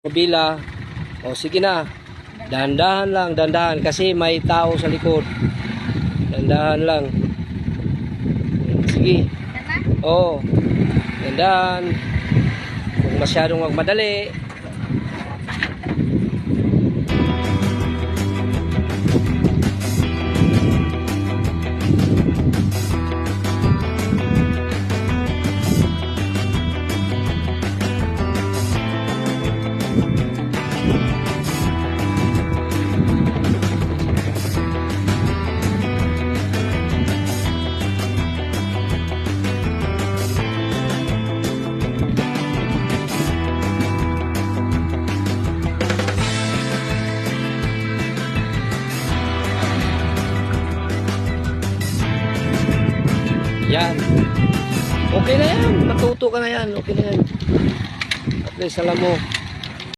Kabila. O sige na. Dahan-dahan lang, dahan-dahan kasi may tao sa likod. Dahan-dahan lang. Sige. Oo. Dahan-dahan. Kung masyadong magmadali. Yan. Okay na yan. Matuto ka na yan. Okay na yan. At least alam mo.